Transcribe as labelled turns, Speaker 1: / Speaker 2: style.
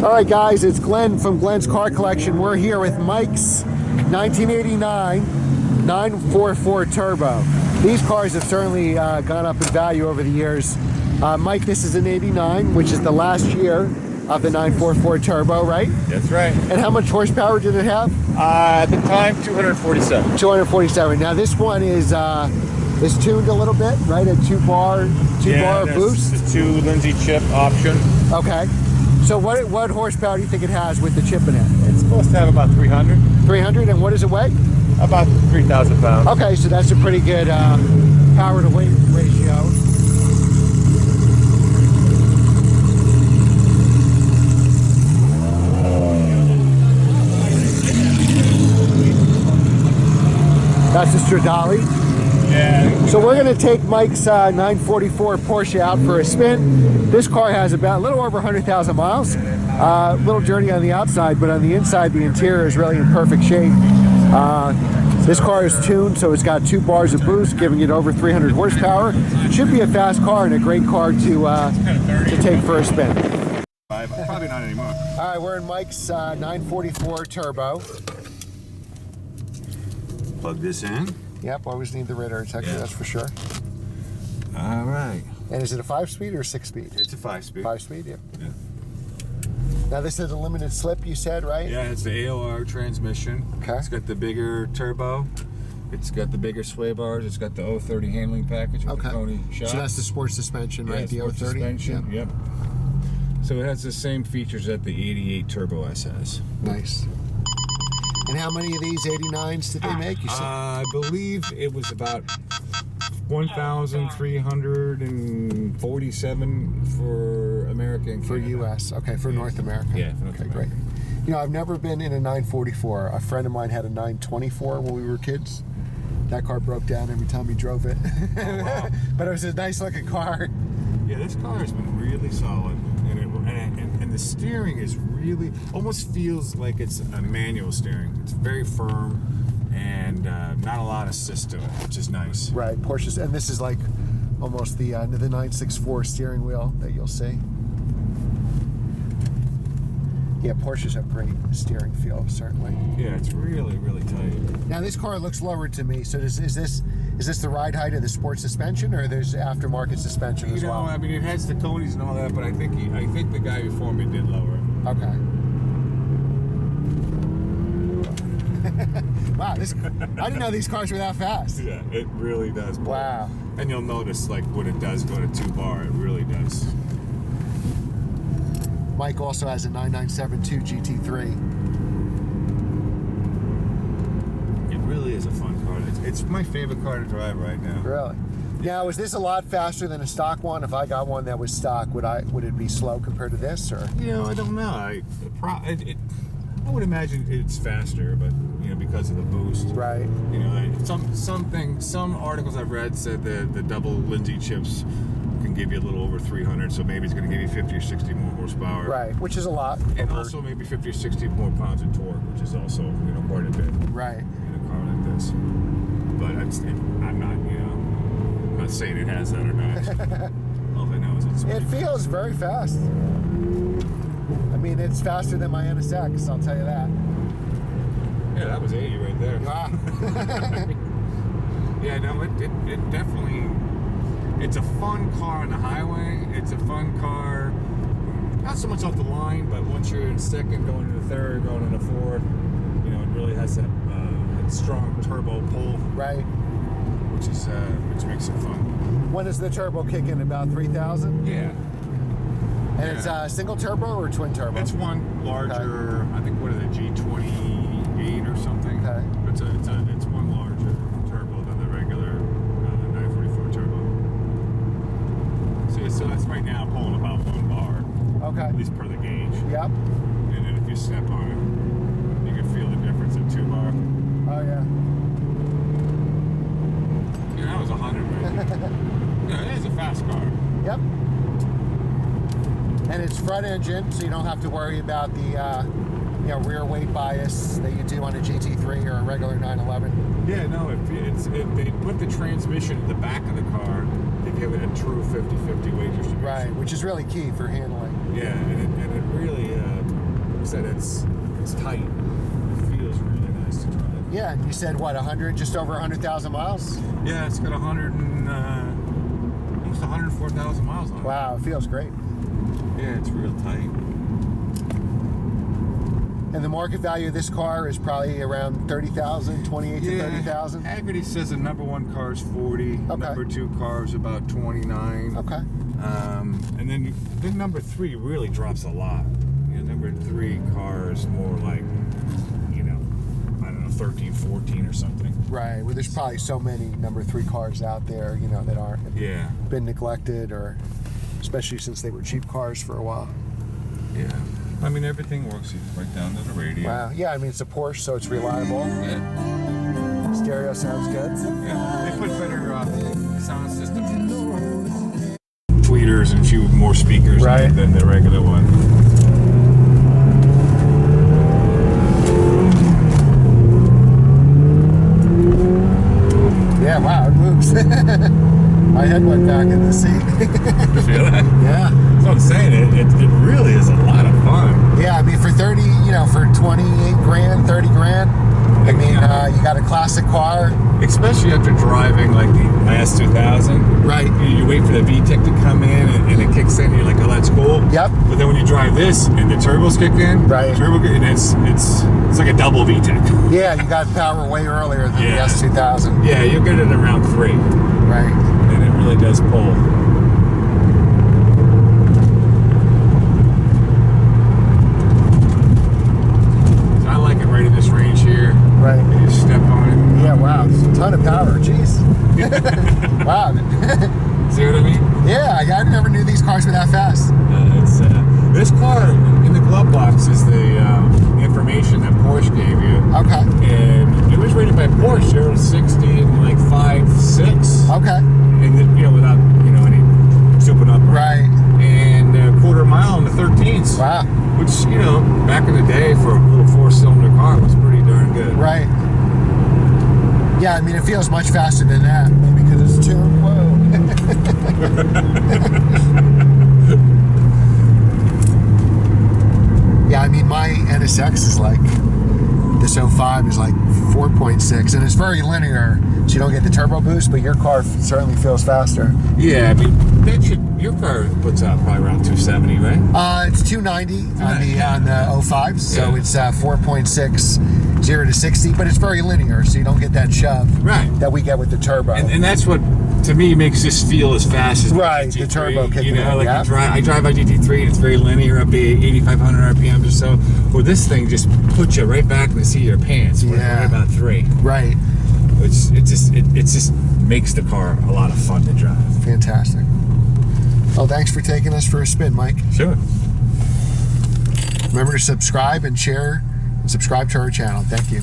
Speaker 1: All right, guys, it's Glenn from Glenn's Car Collection. We're here with Mike's 1989 944 Turbo. These cars have certainly gone up in value over the years. Mike, this is an 89, which is the last year of the 944 Turbo, right?
Speaker 2: That's right.
Speaker 1: And how much horsepower did it have?
Speaker 2: At the time, 247.
Speaker 1: 247. Now this one is tuned a little bit, right? A two bar boost.
Speaker 2: The 2 Lindsay chip option.
Speaker 1: Okay. So what horsepower do you think it has with the chip in it?
Speaker 2: It's supposed to have about 300.
Speaker 1: 300, and what does it weigh?
Speaker 2: About 3,000 pounds.
Speaker 1: Okay, so that's a pretty good power to weight ratio. That's the Stradale.
Speaker 2: Yeah.
Speaker 1: So we're going to take Mike's 944 Porsche out for a spin. This car has about a little over 100,000 miles. A little dirty on the outside, but on the inside, the interior is really in perfect shape. This car is tuned, so it's got 2 bars of boost, giving it over 300 horsepower. It should be a fast car and a great car to take for a spin.
Speaker 2: Probably not anymore.
Speaker 1: All right, we're in Mike's 944 Turbo.
Speaker 2: Plug this in.
Speaker 1: Yep, always need the radar detector, that's for sure.
Speaker 2: All right.
Speaker 1: And is it a 5-speed or a 6-speed?
Speaker 2: It's a 5-speed.
Speaker 1: 5-speed, yeah.
Speaker 2: Yeah.
Speaker 1: Now this is a limited slip, you said, right?
Speaker 2: Yeah, it's the AOR transmission.
Speaker 1: Okay.
Speaker 2: It's got the bigger turbo. It's got the bigger sway bars. It's got the 030 handling package with the Coney shocks.
Speaker 1: So that's the sports suspension, right? The
Speaker 2: sports
Speaker 1: 030?
Speaker 2: suspension, yep. So it has the same features that the 88 Turbo S has.
Speaker 1: Nice. And how many of these 89s did they make, you said?
Speaker 2: I believe it was about 1,347 for America and
Speaker 1: For U.S., okay, for North America.
Speaker 2: Yeah, for North
Speaker 1: okay,
Speaker 2: America.
Speaker 1: Great. You know, I've never been in a 944. A friend of mine had a 924 when we were kids. That car broke down every time he drove it.
Speaker 2: Oh, wow.
Speaker 1: But it was a nice looking car.
Speaker 2: Yeah, this car has been really solid. And the steering is really, almost feels like it's a manual steering. It's very firm and not a lot of assist to it, which is nice.
Speaker 1: Right, Porsches, and this is like almost the 964 steering wheel that you'll see. Yeah, Porsches have great steering feel, certainly.
Speaker 2: Yeah, it's really, really tight.
Speaker 1: Now this car looks lower to me. So is this the ride height of the sports suspension, or there's aftermarket suspension as well?
Speaker 2: I mean, it has the Coneys and all that, but I think the guy before me did lower it.
Speaker 1: Okay. Wow, I didn't know these cars were that fast.
Speaker 2: Yeah, it really does.
Speaker 1: Wow.
Speaker 2: And you'll notice, like, when it does go to 2 bar, it really does.
Speaker 1: Mike also has a 9972 GT3.
Speaker 2: It really is a fun car. It's my favorite car to drive right now.
Speaker 1: Really? Now, is this a lot faster than a stock one? If I got one that was stock, would it be slow compared to this, or?
Speaker 2: You know, I don't know. I would imagine it's faster, but because of the boost.
Speaker 1: Right.
Speaker 2: Some articles I've read said the double Lindsay chips can give you a little over 300, so maybe it's going to give you 50 or 60 more horsepower.
Speaker 1: Right, which is a lot.
Speaker 2: And also maybe 50 or 60 more pounds of torque, which is also quite a bit.
Speaker 1: Right.
Speaker 2: In a car like this. But I'm not saying it has that or not. All I know is
Speaker 1: it feels very fast. I mean, it's faster than my NSX, I'll tell you that.
Speaker 2: Yeah, that was 80 right there.
Speaker 1: Wow.
Speaker 2: Yeah, no, it definitely, it's a fun car on the highway. It's a fun car, not so much off the line, but once you're in second, going into third, going into fourth, it really has that strong turbo pull.
Speaker 1: Right.
Speaker 2: Which makes it fun.
Speaker 1: When does the turbo kick in? About 3,000?
Speaker 2: Yeah.
Speaker 1: And it's a single turbo or twin turbo?
Speaker 2: It's one larger, okay. I think, what is it, G28 or something?
Speaker 1: Okay.
Speaker 2: It's one larger turbo than the regular 944 turbo. So it's right now pulling about 1 bar.
Speaker 1: Okay.
Speaker 2: At least per the gauge.
Speaker 1: Yep.
Speaker 2: And then if you step on it, you can feel the difference in 2 bar.
Speaker 1: Oh, yeah.
Speaker 2: Yeah, that was 100 right there. Yeah, it is a fast car.
Speaker 1: Yep. And it's front engine, so you don't have to worry about the rear weight bias that you do on a GT3 or a regular 911.
Speaker 2: Yeah, no, they put the transmission in the back of the car to give it a true 50-50 weight distribution.
Speaker 1: Right, which is really key for handling.
Speaker 2: Yeah, and it really, like I said, it's tight. It feels really nice to drive.
Speaker 1: Yeah, and you said what, 100, just over 100,000 miles?
Speaker 2: Yeah, it's got almost 104,000 miles on it.
Speaker 1: Wow, it feels great.
Speaker 2: Yeah, it's real tight.
Speaker 1: And the market value of this car is probably around 30,000, 28 to 30,000.
Speaker 2: Hagerty says the number one car is 40.
Speaker 1: Okay.
Speaker 2: Number two car is about 29.
Speaker 1: Okay.
Speaker 2: And then number three really drops a lot. Number three car is more like, I don't know, 13, 14 or something.
Speaker 1: Right. Well, there's probably so many number three cars out there, that aren't been neglected, or especially since they were cheap cars for a while.
Speaker 2: Yeah. I mean, everything works right down to the radio.
Speaker 1: Wow. Yeah, I mean, it's a Porsche, so it's reliable.
Speaker 2: Yeah.
Speaker 1: Stereo sounds good.
Speaker 2: Yeah. They put better sound systems, tweeters, and a few more speakers than the regular one.
Speaker 1: Yeah, wow, it moves. My head went back in the seat.
Speaker 2: Feel that?
Speaker 1: Yeah.
Speaker 2: That's what I'm saying. It really is a lot of fun.
Speaker 1: Yeah, I mean, for 30, for 28 grand, 30 grand, I mean, you got a classic car.
Speaker 2: Especially after driving like the last 2000.
Speaker 1: Right.
Speaker 2: You wait for the VTEC to come in and it kicks in. You're like, oh, that's cool.
Speaker 1: Yep.
Speaker 2: But then when you drive this and the turbos kick in, and it's like a double VTEC.
Speaker 1: Yeah, you got power way earlier than the S2000.
Speaker 2: Yeah, you'll get it at around 3.
Speaker 1: Right.
Speaker 2: And it really does pull. So I like it right in this range here.
Speaker 1: Right.
Speaker 2: You just step on it.
Speaker 1: Yeah, wow. It's a ton of power. Jeez. Wow.
Speaker 2: See what I mean?
Speaker 1: Yeah, I never knew these cars were that fast.
Speaker 2: This car in the glove box is the information that Porsche gave you.
Speaker 1: Okay.
Speaker 2: And it was rated by Porsche 0 to 60 in like 5.6.
Speaker 1: Okay.
Speaker 2: And without any souping up.
Speaker 1: Right.
Speaker 2: And a quarter mile in the 13s.
Speaker 1: Wow.
Speaker 2: Which back in the day for a little 4-cylinder car was pretty darn good.
Speaker 1: Right. Yeah, I mean, it feels much faster than that. Maybe because it's too low. Yeah, I mean, my NSX is like, this 05 is like 4.6, and it's very linear, so you don't get the turbo boost, but your car certainly feels faster.
Speaker 2: Yeah, I mean, your car puts out probably around 270, right?
Speaker 1: It's 290 on the 05, so it's 4.6, 0 to 60, but it's very linear, so you don't get that shove that we get with the turbo.
Speaker 2: And that's what, to me, makes this feel as fast as
Speaker 1: the turbo kicking in.
Speaker 2: Like I drive my GT3 and it's very linear, up to 8,500 RPMs or so. Well, this thing just puts you right back in the seat of your pants. We're right about 3.
Speaker 1: Right.
Speaker 2: It just makes the car a lot of fun to drive.
Speaker 1: Fantastic. Well, thanks for taking us for a spin, Mike.
Speaker 2: Sure.
Speaker 1: Remember to subscribe and share, and subscribe to our channel. Thank you.